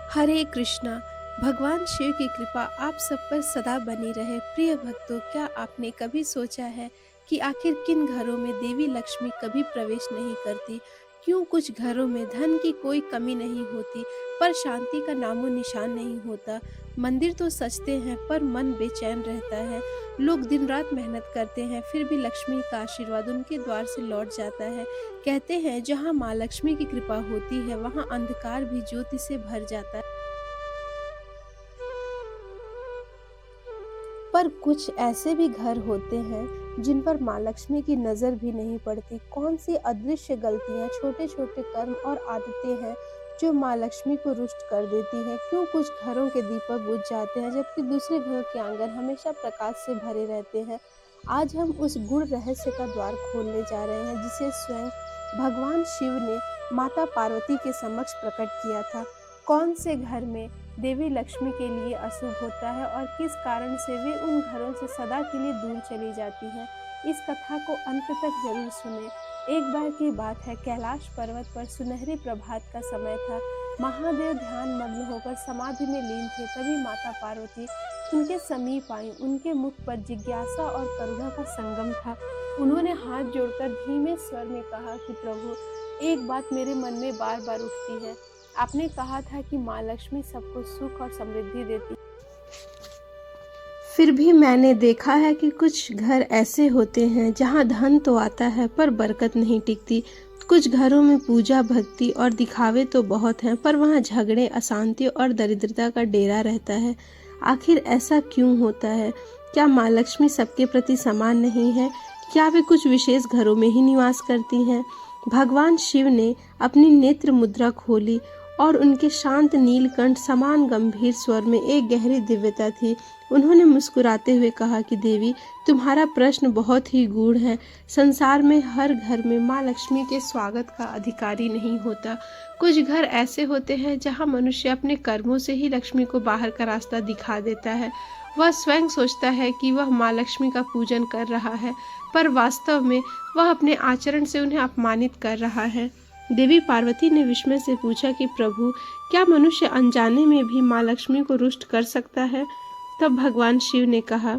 हरे कृष्णा। भगवान शिव की कृपा आप सब पर सदा बनी रहे। प्रिय भक्तों, क्या आपने कभी सोचा है कि आखिर किन घरों में देवी लक्ष्मी कभी प्रवेश नहीं करती? क्यों कुछ घरों में धन की कोई कमी नहीं होती, पर शांति का नामो निशान नहीं होता? मंदिर तो सजते हैं, पर मन बेचैन रहता है। लोग दिन रात मेहनत करते हैं, फिर भी लक्ष्मी का आशीर्वाद उनके द्वार से लौट जाता है। कहते हैं, जहाँ माँ लक्ष्मी की कृपा होती है, वहाँ अंधकार भी ज्योति से भर जाता है। पर कुछ ऐसे भी घर होते हैं जिन पर माँ लक्ष्मी की नज़र भी नहीं पड़ती। कौन सी अदृश्य गलतियाँ, छोटे-छोटे कर्म और आदतें हैं जो माँ लक्ष्मी को रुष्ट कर देती हैं? क्यों कुछ घरों के दीपक बुझ जाते हैं जबकि दूसरे घरों के आंगन हमेशा प्रकाश से भरे रहते हैं? आज हम उस गूढ़ रहस्य का द्वार खोलने जा रहे हैं जिसे स्वयं भगवान शिव ने माता पार्वती के समक्ष प्रकट किया था। कौन से घर में देवी लक्ष्मी के लिए अशुभ होता है और किस कारण से वे उन घरों से सदा के लिए दूर चली जाती हैं। इस कथा को अंत तक जरूर सुने। एक बार की बात है, कैलाश पर्वत पर सुनहरे प्रभात का समय था। महादेव ध्यान मग्न होकर समाधि में लीन थे। तभी माता पार्वती उनके समीप आई। उनके मुख पर जिज्ञासा और करुणा का संगम था। उन्होंने हाथ जोड़कर धीमे स्वर में कहा कि प्रभु, एक बात मेरे मन में बार बार उठती है। आपने कहा था कि माँ लक्ष्मी सबको सुख और समृद्धि देती, फिर भी मैंने देखा है कि कुछ घर ऐसे होते हैं जहाँ धन तो आता है पर बरकत नहीं टिकती। कुछ घरों में पूजा, भक्ति और दिखावे तो बहुत हैं, पर वहाँ झगड़े, अशांति और दरिद्रता का डेरा रहता है। आखिर ऐसा क्यों होता है? क्या माँ लक्ष्मी सबके प्रति समान नहीं है? क्या वे कुछ विशेष घरों में ही निवास करती हैं? भगवान शिव ने अपनी नेत्र मुद्रा खोली और उनके शांत नीलकंठ समान गंभीर स्वर में एक गहरी दिव्यता थी। उन्होंने मुस्कुराते हुए कहा कि देवी, तुम्हारा प्रश्न बहुत ही गूढ़ है। संसार में हर घर में माँ लक्ष्मी के स्वागत का अधिकारी नहीं होता। कुछ घर ऐसे होते हैं जहाँ मनुष्य अपने कर्मों से ही लक्ष्मी को बाहर का रास्ता दिखा देता है। वह स्वयं सोचता है कि वह माँ लक्ष्मी का पूजन कर रहा है, पर वास्तव में वह अपने आचरण से उन्हें अपमानित कर रहा है। देवी पार्वती ने विस्मय से पूछा कि प्रभु, क्या मनुष्य अनजाने में भी माँ लक्ष्मी को रुष्ट कर सकता है? तब भगवान शिव ने कहा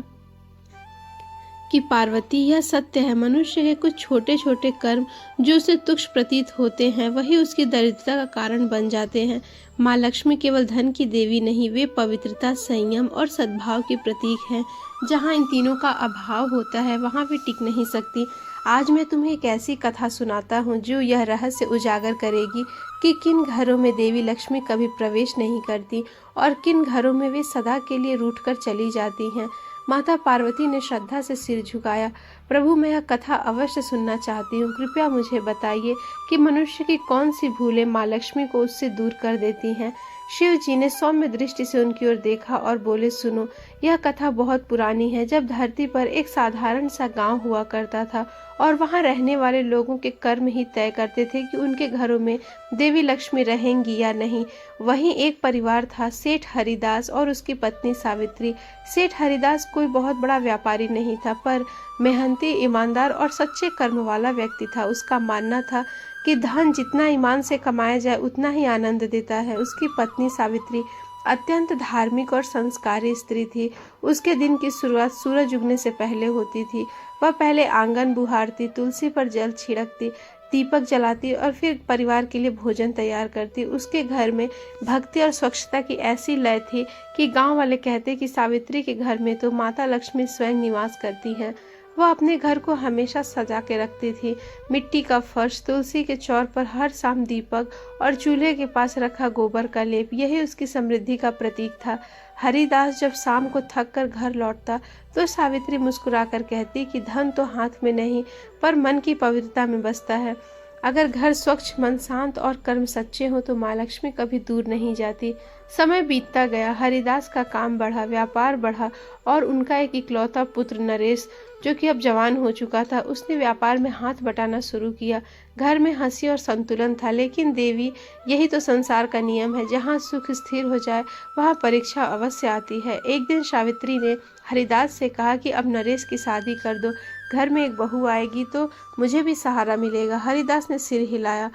कि पार्वती, यह सत्य है। मनुष्य के कुछ छोटे छोटे कर्म जो उसे तुच्छ प्रतीत होते हैं, वही उसकी दरिद्रता का कारण बन जाते हैं। माँ लक्ष्मी केवल धन की देवी नहीं, वे पवित्रता, संयम और सद्भाव के प्रतीक हैं। जहाँ इन तीनों का अभाव होता है, वहाँ वे टिक नहीं सकती। आज मैं तुम्हें एक ऐसी कथा सुनाता हूँ जो यह रहस्य उजागर करेगी कि किन घरों में देवी लक्ष्मी कभी प्रवेश नहीं करती और किन घरों में वे सदा के लिए रूठ कर चली जाती हैं। माता पार्वती ने श्रद्धा से सिर झुकाया। प्रभु, मैं यह कथा अवश्य सुनना चाहती हूँ। कृपया मुझे बताइए कि मनुष्य की कौन सी भूलें माँ लक्ष्मी को उससे दूर कर देती हैं। शिव जी ने सौम्य दृष्टि से उनकी ओर देखा और बोले, सुनो, यह कथा बहुत पुरानी है। जब धरती पर एक साधारण सा गांव हुआ करता था और वहां रहने वाले लोगों के कर्म ही तय करते थे कि उनके घरों में देवी लक्ष्मी रहेंगी या नहीं। वहीं एक परिवार था, सेठ हरिदास और उसकी पत्नी सावित्री। सेठ हरिदास कोई बहुत बड़ा व्यापारी नहीं था, पर मेहनती, ईमानदार और सच्चे कर्म वाला व्यक्ति था। उसका मानना था कि धन जितना ईमान से कमाया जाए उतना ही आनंद देता है। उसकी पत्नी सावित्री अत्यंत धार्मिक और संस्कारी स्त्री थी। उसके दिन की शुरुआत सूरज उगने से पहले होती थी। वह पहले आंगन बुहारती, तुलसी पर जल छिड़कती, दीपक जलाती और फिर परिवार के लिए भोजन तैयार करती। उसके घर में भक्ति और स्वच्छता की ऐसी लय थी कि गांव वाले कहते कि सावित्री के घर में तो माता लक्ष्मी स्वयं निवास करती हैं। वह अपने घर को हमेशा सजा के रखती थी। मिट्टी का फर्श, तुलसी के चौर पर हर शाम दीपक और चूल्हे के पास रखा गोबर का लेप, यही उसकी समृद्धि का प्रतीक था। हरिदास जब शाम को थक कर घर लौटता तो सावित्री मुस्कुराकर कहती कि धन तो हाथ में नहीं, पर मन की पवित्रता में बसता है। अगर घर स्वच्छ, मन शांत और कर्म सच्चे हो तो माँ लक्ष्मी कभी दूर नहीं जाती। समय बीतता गया, हरिदास का काम बढ़ा, व्यापार बढ़ा और उनका एक इकलौता पुत्र नरेश, जो कि अब जवान हो चुका था, उसने व्यापार में हाथ बटाना शुरू किया। घर में हंसी और संतुलन था, लेकिन देवी, यही तो संसार का नियम है। जहाँ सुख स्थिर हो जाए वहाँ परीक्षा अवश्य आती है। एक दिन सावित्री ने हरिदास से कहा कि अब नरेश की शादी कर दो, घर में एक बहू आएगी तो मुझे भी सहारा मिलेगा। हरिदास ने सिर हिलाया।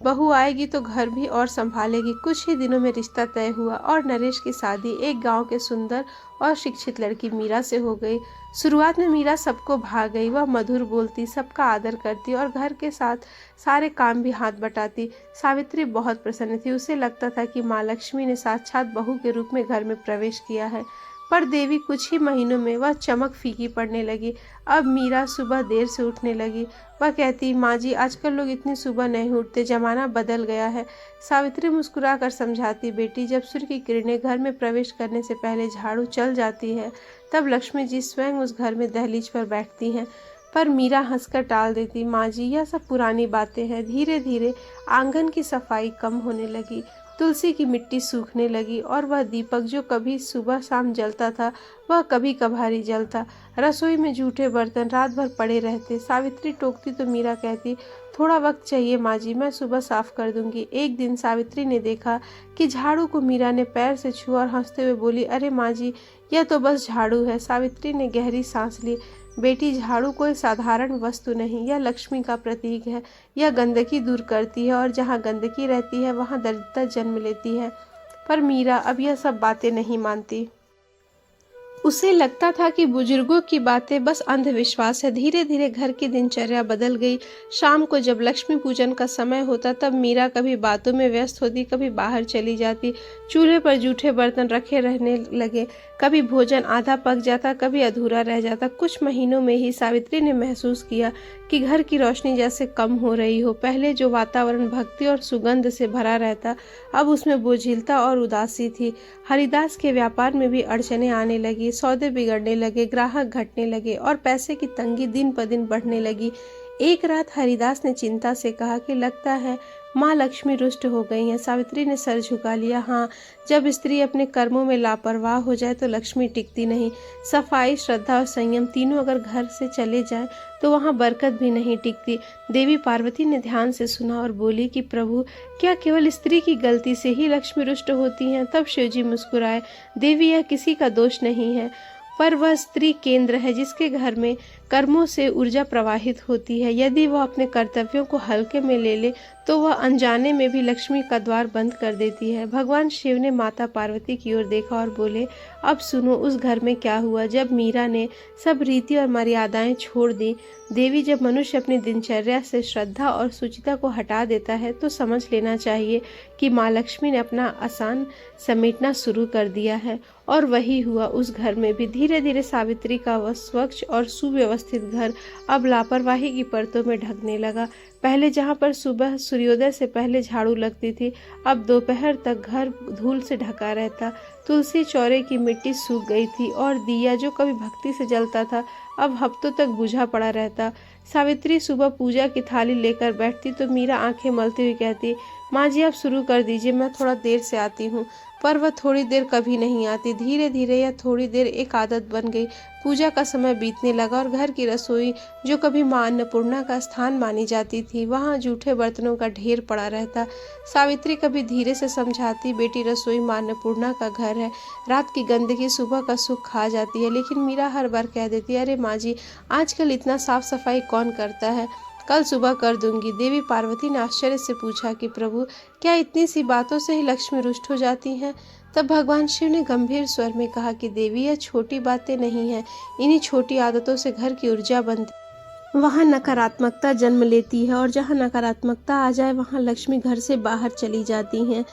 बहू आएगी तो घर भी और संभालेगी। कुछ ही दिनों में रिश्ता तय हुआ और नरेश की शादी एक गांव के सुंदर और शिक्षित लड़की मीरा से हो गई। शुरुआत में मीरा सबको भा गई। वह मधुर बोलती, सबका आदर करती और घर के साथ सारे काम भी हाथ बटाती। सावित्री बहुत प्रसन्न थी। उसे लगता था कि माँ लक्ष्मी ने साक्षात बहू के रूप में घर में प्रवेश किया है। पर देवी कुछ ही महीनों में वह चमक फीकी पड़ने लगी। अब मीरा सुबह देर से उठने लगी। वह कहती, माँ जी आजकल लोग इतनी सुबह नहीं उठते, जमाना बदल गया है। सावित्री मुस्कुरा कर समझाती, बेटी जब सूर्य की किरणें घर में प्रवेश करने से पहले झाड़ू चल जाती है तब लक्ष्मी जी स्वयं उस घर में दहलीज पर बैठती हैं। पर मीरा हंसकर टाल देती, माँ जी यह सब पुरानी बातें हैं। धीरे धीरे आंगन की सफाई कम होने लगी। तुलसी की मिट्टी सूखने लगी और वह दीपक जो कभी सुबह शाम जलता था वह कभी कभार जलता। रसोई में जूठे बर्तन रात भर पड़े रहते। सावित्री टोकती तो मीरा कहती, थोड़ा वक्त चाहिए माँ जी, मैं सुबह साफ कर दूंगी। एक दिन सावित्री ने देखा कि झाड़ू को मीरा ने पैर से छुआ और हंसते हुए बोली, अरे माँ जी यह तो बस झाड़ू है। सावित्री ने गहरी सांस ली। बेटी झाड़ू कोई साधारण वस्तु नहीं, यह लक्ष्मी का प्रतीक है। यह गंदगी दूर करती है और जहाँ गंदगी रहती है वहाँ दरिद्रता जन्म लेती है। पर मीरा अब यह सब बातें नहीं मानती। उसे लगता था कि बुजुर्गों की बातें बस अंधविश्वास है। धीरे धीरे घर की दिनचर्या बदल गई। शाम को जब लक्ष्मी पूजन का समय होता तब मीरा कभी बातों में व्यस्त होती, कभी बाहर चली जाती। चूल्हे पर जूठे बर्तन रखे रहने लगे। कभी भोजन आधा पक जाता, कभी अधूरा रह जाता। कुछ महीनों में ही सावित्री ने महसूस किया कि घर की रोशनी जैसे कम हो रही हो। पहले जो वातावरण भक्ति और सुगंध से भरा रहता, अब उसमें बोझिलता और उदासी थी। हरिदास के व्यापार में भी अड़चने आने लगी। सौदे बिगड़ने लगे, ग्राहक घटने लगे और पैसे की तंगी दिन पर दिन बढ़ने लगी। एक रात हरिदास ने चिंता से कहा कि लगता है माँ लक्ष्मी रुष्ट हो गई हैं। सावित्री ने सर झुका लिया। हाँ, जब स्त्री अपने कर्मों में लापरवाह हो जाए तो लक्ष्मी टिकती नहीं। सफाई, श्रद्धा और संयम तीनों अगर घर से चले जाएं तो वहाँ बरकत भी नहीं टिकती। देवी पार्वती ने ध्यान से सुना और बोली कि प्रभु, क्या केवल स्त्री की गलती से ही लक्ष्मी रुष्ट होती हैं? तब शिवजी मुस्कुराए, देवी यह किसी का दोष नहीं है, पर वह स्त्री केंद्र है जिसके घर में कर्मों से ऊर्जा प्रवाहित होती है। यदि वह अपने कर्तव्यों को हल्के में ले ले तो वह अनजाने में भी लक्ष्मी का द्वार बंद कर देती है। भगवान शिव ने माता पार्वती की ओर देखा और बोले, अब सुनो उस घर में क्या हुआ जब मीरा ने सब रीति और मर्यादाएं छोड़ दी। देवी, जब मनुष्य अपनी दिनचर्या से श्रद्धा और सुचिता को हटा देता है तो समझ लेना चाहिए कि माँ लक्ष्मी ने अपना आसान समेटना शुरू कर दिया है। और वही हुआ उस घर में भी। धीरे धीरे सावित्री का वह स्वच्छ और सुव्यवस्थित घर अब लापरवाही की परतों में ढकने लगा। पहले जहाँ पर सुबह सूर्योदय से पहले झाड़ू लगती थी, अब दोपहर तक घर धूल से ढका रहता। तुलसी चौरे की मिट्टी सूख गई थी और दिया जो कभी भक्ति से जलता था अब हफ्तों तक बुझा पड़ा रहता। सावित्री सुबह पूजा की थाली लेकर बैठती तो मीरा आंखें मलती हुई कहती, माँ जी आप शुरू कर दीजिए, मैं थोड़ा देर से आती हूँ। पर वह थोड़ी देर कभी नहीं आती। धीरे धीरे यह थोड़ी देर एक आदत बन गई। पूजा का समय बीतने लगा और घर की रसोई जो कभी माँ अन्नपूर्णा का स्थान मानी जाती थी वहाँ जूठे बर्तनों का ढेर पड़ा रहता। सावित्री कभी धीरे से समझाती, बेटी रसोई माँ अन्नपूर्णा का घर है, रात की गंदगी सुबह का सुख खा जाती है। लेकिन मीरा हर बार कह देती, अरे माँ जी आजकल इतना साफ सफाई कौन करता है, कल सुबह कर दूंगी। देवी पार्वती ने आश्चर्य से पूछा कि प्रभु, क्या इतनी सी बातों से ही लक्ष्मी रुष्ट हो जाती हैं? तब भगवान शिव ने गंभीर स्वर में कहा कि देवी यह छोटी बातें नहीं हैं, इन्हीं छोटी आदतों से घर की ऊर्जा बनती, वहाँ नकारात्मकता जन्म लेती है और जहाँ नकारात्मकता आ जाए वहाँ लक्ष्मी घर से बाहर चली जाती हैं।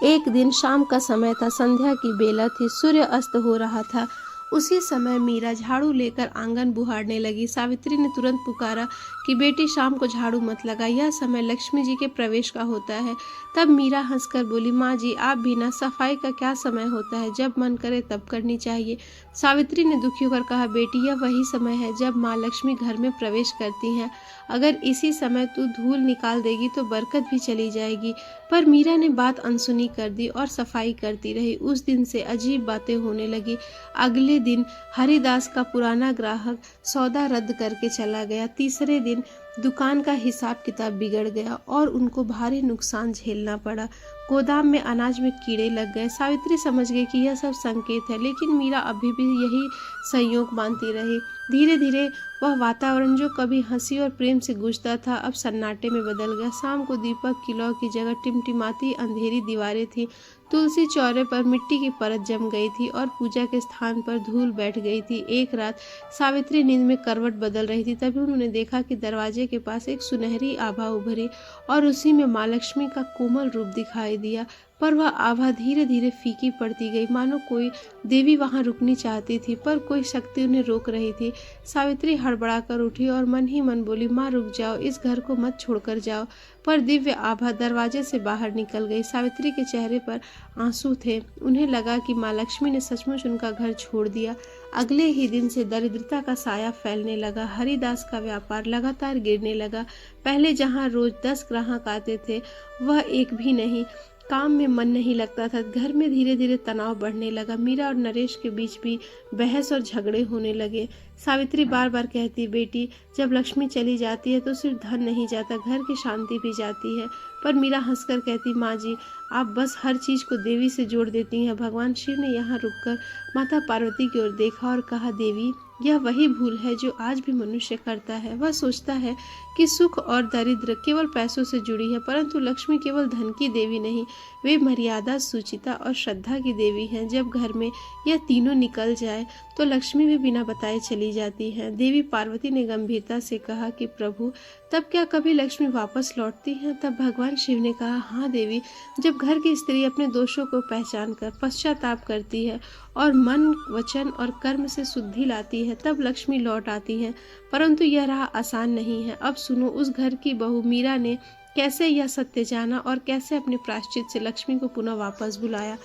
एक दिन शाम का समय था, संध्या की बेला थी, सूर्य अस्त हो रहा था। उसी समय मीरा झाड़ू लेकर आंगन बुहारने लगी। सावित्री ने तुरंत पुकारा कि बेटी शाम को झाड़ू मत लगा, यह समय लक्ष्मी जी के प्रवेश का होता है। तब मीरा हंसकर बोली, माँ जी आप भी ना, सफाई का क्या समय होता है, जब मन करे तब करनी चाहिए। सावित्री ने दुखी होकर कहा, बेटी यह वही समय है जब माँ लक्ष्मी घर में प्रवेश करती हैं। अगर इसी समय तू धूल निकाल देगी तो बरकत भी चली जाएगी। पर मीरा ने बात अनसुनी कर दी और सफाई करती रही। उस दिन से अजीब बातें होने लगी। अगले दिन हरिदास का पुराना ग्राहक सौदा रद्द करके चला गया। तीसरे दिन दुकान का हिसाब किताब बिगड़ गया और उनको भारी नुकसान झेलना पड़ा। गोदाम में अनाज में कीड़े लग गए। सावित्री समझ गई कि यह सब संकेत है, लेकिन मीरा अभी भी यही संयोग मानती रही। धीरे धीरे वह वातावरण जो कभी हंसी और प्रेम से गूंजता था अब सन्नाटे में बदल गया। शाम को दीपक की लौ की जगह टिमटिमाती अंधेरी दीवारें थी। तुलसी चौरे पर मिट्टी की परत जम गई थी और पूजा के स्थान पर धूल बैठ गई थी। एक रात सावित्री नींद में करवट बदल रही थी, तभी उन्होंने देखा कि दरवाजे के पास एक सुनहरी आभा उभरी और उसी में माँ लक्ष्मी का कोमल रूप दिखाई दिया। पर वह आभा धीरे धीरे फीकी पड़ती गई, मानो कोई देवी वहां रुकनी चाहती थी पर कोई शक्ति उन्हें रोक रही थी। सावित्री हड़बड़ाकर उठी और मन ही मन बोली, माँ रुक जाओ, इस घर को मत छोड़कर जाओ। पर दिव्य आभा दरवाजे से बाहर निकल गई। सावित्री के चेहरे पर आंसू थे। उन्हें लगा कि माँ लक्ष्मी ने सचमुच उनका घर छोड़ दिया। अगले ही दिन से दरिद्रता का साया फैलने लगा। हरिदास का व्यापार लगातार गिरने लगा। पहले जहां रोज 10 ग्राहक आते थे वह एक भी नहीं। काम में मन नहीं लगता था। घर में धीरे धीरे तनाव बढ़ने लगा। मीरा और नरेश के बीच भी बहस और झगड़े होने लगे। सावित्री बार बार कहती, बेटी जब लक्ष्मी चली जाती है तो सिर्फ धन नहीं जाता, घर की शांति भी जाती है। पर मीरा हंसकर कहती, माँ जी आप बस हर चीज को देवी से जोड़ देती हैं। भगवान शिव ने यहाँ रुककर माता पार्वती की ओर देखा और कहा, देवी यह वही भूल है जो आज भी मनुष्य करता है। वह सोचता है कि सुख और दरिद्र केवल पैसों से जुड़ी है, परंतु लक्ष्मी केवल धन की देवी नहीं, वे मर्यादा, सुचिता और श्रद्धा की देवी हैं। जब घर में यह तीनों निकल जाए तो लक्ष्मी भी बिना बताए चली जाती है। देवी पार्वती ने गंभीरता से कहा कि प्रभु तब क्या कभी लक्ष्मी वापस लौटती है? तब भगवान शिव ने कहा, हाँ देवी, जब घर की स्त्री अपने दोषों को पहचान कर पश्चाताप करती है और मन, वचन और कर्म से शुद्धि लाती है तब लक्ष्मी लौट आती है। परंतु यह राह आसान नहीं है। अब सुनो, उस घर की बहू मीरा ने कैसे यह सत्य जाना और कैसे अपने प्रायश्चित से लक्ष्मी को पुनः वापस बुलाया।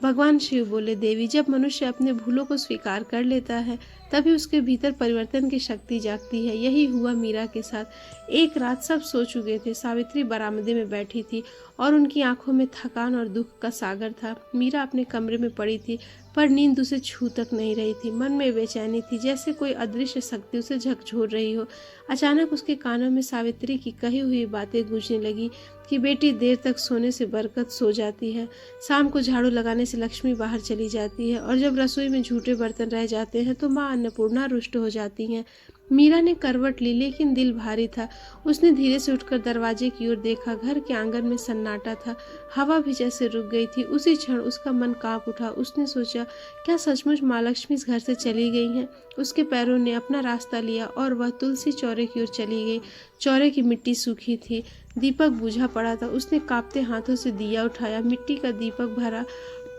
भगवान शिव बोले, देवी जब मनुष्य अपने भूलों को स्वीकार कर लेता है तभी उसके भीतर परिवर्तन की शक्ति जागती है। यही हुआ मीरा के साथ। एक रात सब सो चुके थे। सावित्री बरामदे में बैठी थी और उनकी आंखों में थकान और दुख का सागर था। मीरा अपने कमरे में पड़ी थी पर नींद उसे छू तक नहीं रही थी। मन में बेचैनी थी, जैसे कोई अदृश्य शक्ति उसे झकझोर रही हो। अचानक उसके कानों में सावित्री की कही हुई बातें गूंजने लगी कि बेटी देर तक सोने से बरकत सो जाती है, शाम को झाड़ू लगाने से लक्ष्मी बाहर चली जाती है और जब रसोई में झूठे बर्तन रह जाते हैं तो माँ अन्नपूर्णा रुष्ट हो जाती हैं। मीरा ने करवट ली लेकिन दिल भारी था। उसने धीरे से उठकर दरवाजे की ओर देखा। घर के आंगन में सन्नाटा था, हवा भी जैसे रुक गई थी। उसी क्षण उसका मन कांप उठा। उसने सोचा, क्या सचमुच माँ लक्ष्मी इस घर से चली गई हैं? उसके पैरों ने अपना रास्ता लिया और वह तुलसी चौरे की ओर चली गई। चौरे की मिट्टी सूखी थी, दीपक बुझा पड़ा था। उसने कांपते हाथों से दिया उठाया, मिट्टी का दीपक भरा,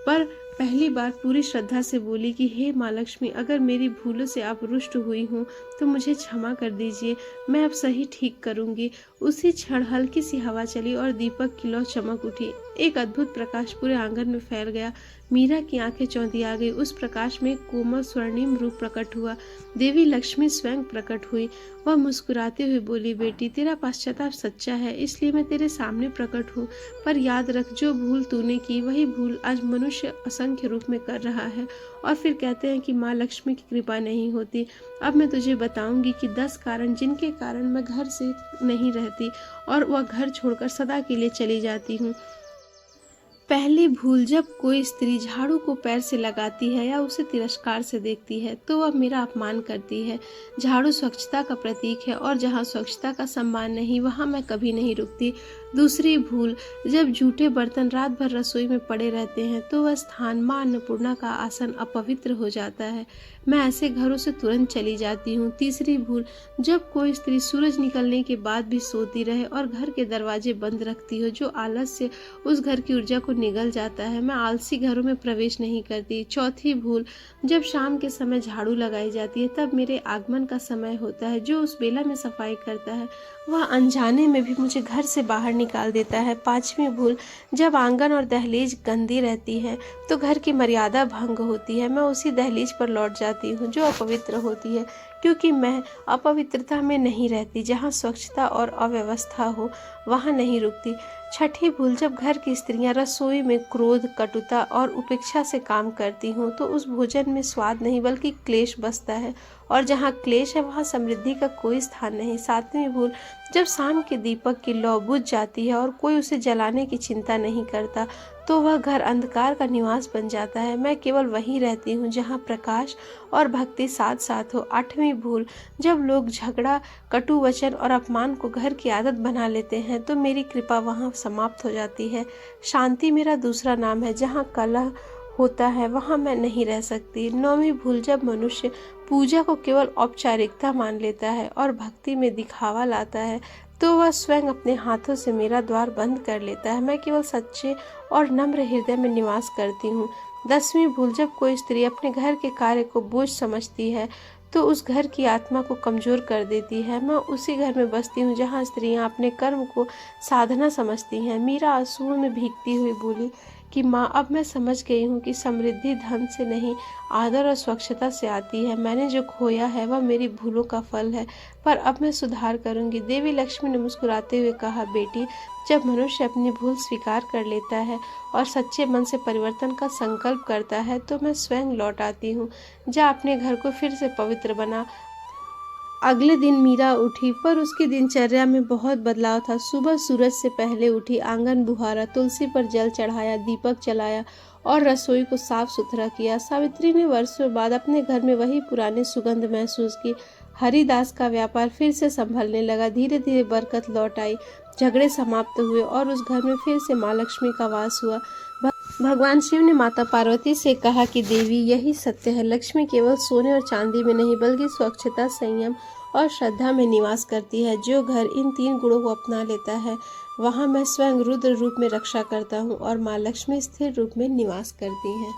पर पहली बार पूरी श्रद्धा से बोली कि हे माँ लक्ष्मी, अगर मेरी भूलों से आप रुष्ट हुई हूँ तो मुझे क्षमा कर दीजिए, मैं अब सही ठीक करूँगी। उसी क्षण हल्की सी हवा चली और दीपक की लौ चमक उठी। एक अद्भुत प्रकाश पूरे आंगन में फैल गया। मीरा की आंखें चौंधी आ गई। उस प्रकाश में एक कोमल स्वर्णिम रूप प्रकट हुआ। देवी लक्ष्मी स्वयं प्रकट हुई। वह मुस्कुराते हुए बोली, बेटी तेरा पश्चाताप सच्चा है, इसलिए मैं तेरे सामने प्रकट हूँ। पर याद रख, जो भूल तूने की वही भूल आज मनुष्य असंख्य रूप में कर रहा है। और फिर कहते हैं कि माँ लक्ष्मी की कृपा नहीं होती। अब मैं तुझे बताऊंगी कि 10 कारण जिनके कारण मैं घर से नहीं रहती और वह घर छोड़कर सदा के लिए चली जाती हूँ। पहली भूल, जब कोई स्त्री झाड़ू को पैर से लगाती है या उसे तिरस्कार से देखती है तो वह मेरा अपमान करती है। झाड़ू स्वच्छता का प्रतीक है और जहाँ स्वच्छता का सम्मान नहीं वहाँ मैं कभी नहीं रुकती। दूसरी भूल, जब जूठे बर्तन रात भर रसोई में पड़े रहते हैं तो वह स्थान माँ अन्नपूर्णा का आसन अपवित्र हो जाता है। मैं ऐसे घरों से तुरंत चली जाती हूँ। तीसरी भूल, जब कोई स्त्री सूरज निकलने के बाद भी सोती रहे और घर के दरवाजे बंद रखती हो, जो आलस्य उस घर की ऊर्जा को निगल जाता है। मैं आलसी घरों में प्रवेश नहीं करती। चौथी भूल, जब शाम के समय झाड़ू लगाई जाती है तब मेरे आगमन का समय होता है। जो उस बेला में सफाई करता है वह अनजाने में भी मुझे घर से बाहर निकाल देता है। पांचवी भूल, जब आंगन और दहलीज गंदी रहती है तो घर की मर्यादा भंग होती है। मैं उसी दहलीज पर लौट जाती हूँ जो अपवित्र होती है, क्योंकि मैं अपवित्रता में नहीं रहती। जहाँ स्वच्छता और अव्यवस्था हो वहाँ नहीं रुकती। छठी भूल, जब घर की स्त्रियां रसोई में क्रोध, कटुता और उपेक्षा से काम करती हूँ तो उस भोजन में स्वाद नहीं बल्कि क्लेश बसता है और जहाँ क्लेश है वहाँ समृद्धि का कोई स्थान नहीं। सातवीं भूल, जब शाम के दीपक की लौ बुझ जाती है और कोई उसे जलाने की चिंता नहीं करता तो वह घर अंधकार का निवास बन जाता है। मैं केवल वहीं रहती हूँ जहाँ प्रकाश और भक्ति साथ साथ हो। आठवीं भूल, जब लोग झगड़ा, कटु वचन और अपमान को घर की आदत बना लेते हैं तो मेरी कृपा वहाँ समाप्त हो जाती है। शांति मेरा दूसरा नाम है। जहाँ कलह होता है वहाँ मैं नहीं रह सकती। नौवीं भूल, जब मनुष्य पूजा को केवल औपचारिकता मान लेता है और भक्ति में दिखावा लाता है तो वह स्वयं अपने हाथों से मेरा द्वार बंद कर लेता है। मैं केवल सच्चे और नम्र हृदय में निवास करती हूँ। 10वीं भूल, जब कोई स्त्री अपने घर के कार्य को बोझ समझती है तो उस घर की आत्मा को कमजोर कर देती है। मैं उसी घर में बसती हूँ जहाँ स्त्रियाँ अपने कर्म को साधना समझती हैं। मीरा आंसुओं में भीगती हुई बोली कि माँ, अब मैं समझ गई हूँ कि समृद्धि धन से नहीं, आदर और स्वच्छता से आती है। मैंने जो खोया है वह मेरी भूलों का फल है, पर अब मैं सुधार करूँगी। देवी लक्ष्मी ने मुस्कुराते हुए कहा, बेटी, जब मनुष्य अपनी भूल स्वीकार कर लेता है और सच्चे मन से परिवर्तन का संकल्प करता है तो मैं स्वयं लौट आती हूँ। जा अपने घर को फिर से पवित्र बना। अगले दिन मीरा उठी पर उसकी दिनचर्या में बहुत बदलाव था। सुबह सूरज से पहले उठी, आंगन बुहारा, तुलसी पर जल चढ़ाया, दीपक जलाया और रसोई को साफ सुथरा किया। सावित्री ने वर्षों बाद अपने घर में वही पुरानी सुगंध महसूस की। हरिदास का व्यापार फिर से संभलने लगा। धीरे धीरे बरकत लौट आई, झगड़े समाप्त हुए और उस घर में फिर से माँ लक्ष्मी का वास हुआ। भगवान शिव ने माता पार्वती से कहा कि देवी, यही सत्य है, लक्ष्मी केवल सोने और चांदी में नहीं बल्कि स्वच्छता, संयम और श्रद्धा में निवास करती है। जो घर इन 3 गुणों को अपना लेता है वहाँ मैं स्वयं रुद्र रूप में रक्षा करता हूँ और माँ लक्ष्मी स्थिर रूप में निवास करती हैं।